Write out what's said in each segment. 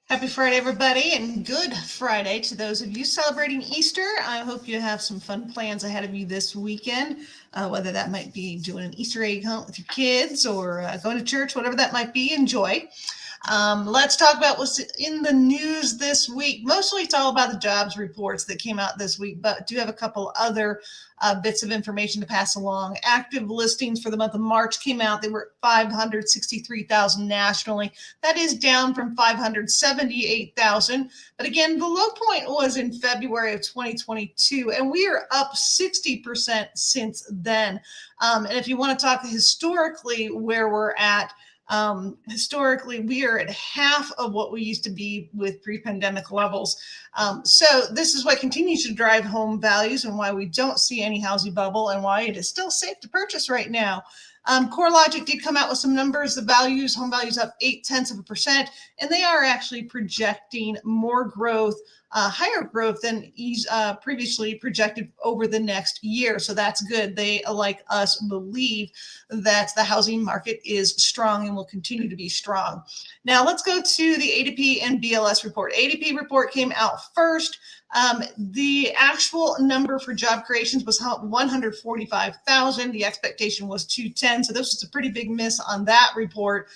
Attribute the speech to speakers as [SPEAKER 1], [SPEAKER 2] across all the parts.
[SPEAKER 1] Happy Friday, everybody, and good Friday to those of you celebrating Easter. I hope you have some fun plans ahead of you this weekend, whether that might be doing an Easter egg hunt with your kids or going to church, whatever that might be, enjoy. Let's talk about what's in the news this week. Mostly it's all about the jobs reports that came out this week, but do have a couple other bits of information to pass along. Active listings for the month of March came out. They were 563,000 nationally. That is down from 578,000. But again, the low point was in February of 2022, and we are up 60% since then. And if you want to talk historically where we're at, historically, we are at half of what we used to be with pre-pandemic levels. So this is what continues to drive home values and why we don't see any housing bubble and why it is still safe to purchase right now. CoreLogic did come out with some numbers. The values, home values up 0.8%, and they are actually projecting more growth, higher growth than previously projected over the next year. So that's good. They, like us, believe that the housing market is strong and will continue to be strong. Now let's go to the ADP and BLS report. ADP report came out first. The actual number for job creations was 145,000. The expectation was 210. So this was a pretty big miss on that report.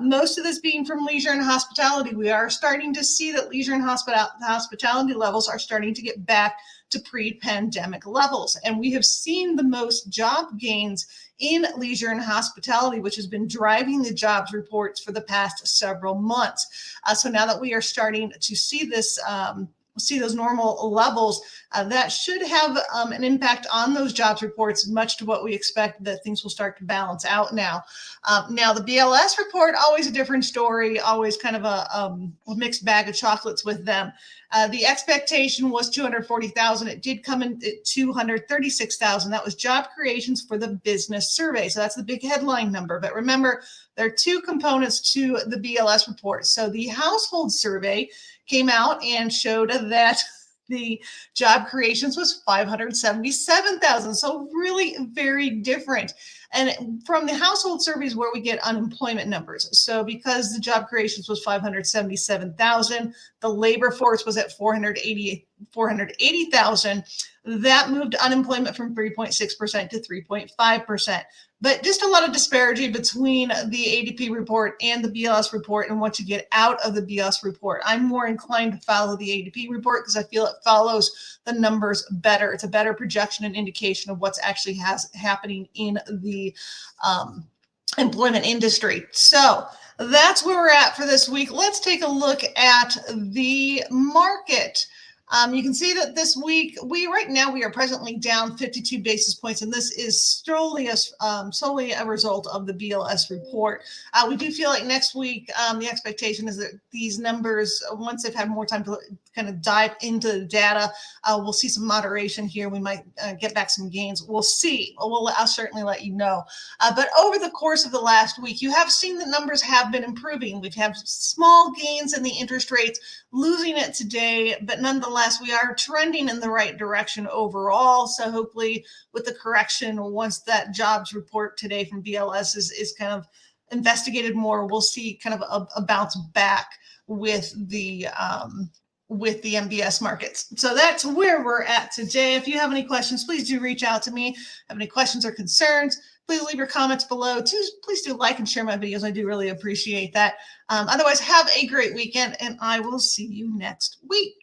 [SPEAKER 1] Most of this being from leisure and hospitality. We are starting to see that leisure and hospitality levels are starting to get back to pre-pandemic levels. And we have seen the most job gains in leisure and hospitality, which has been driving the jobs reports for the past several months. So now that we are starting to see this, see those normal levels, that should have an impact on those jobs reports, much to what we expect that things will start to balance out now. Now the BLS report, always a different story, always kind of a mixed bag of chocolates with them. The expectation was 240,000. It did come in at 236,000. That was job creations for the business survey. So that's the big headline number. But remember, there are two components to the BLS report. So the household survey came out and showed that the job creations was 577,000. So really very different. And from the household surveys where we get unemployment numbers. So because the job creations was 577,000, the labor force was at 480,000. That moved unemployment from 3.6% to 3.5%. But just a lot of disparity between the ADP report and the BLS report and what you get out of the BLS report. I'm more inclined to follow the ADP report because I feel it follows the numbers better. It's a better projection and indication of what's actually happening in the employment industry. So that's where we're at for this week. Let's take a look at the market. You can see that this week, right now we are presently down 52 basis points, and this is solely a result of the BLS report. We do feel like next week, the expectation is that these numbers, once they've had more time to kind of dive into the data, we'll see some moderation here. We might get back some gains. We'll see. I'll certainly let you know. But over the course of the last week, you have seen the numbers have been improving. We've had small gains in the interest rates, losing it today, but nonetheless, we are trending in the right direction overall. So hopefully with the correction, once that jobs report today from BLS is kind of investigated more, we'll see kind of a bounce back with the MBS markets. So that's where we're at today. If you have any questions, please do reach out to me. Have any questions or concerns, please leave your comments below. Please do like and share my videos. I do really appreciate that. Otherwise, have a great weekend, and I will see you next week.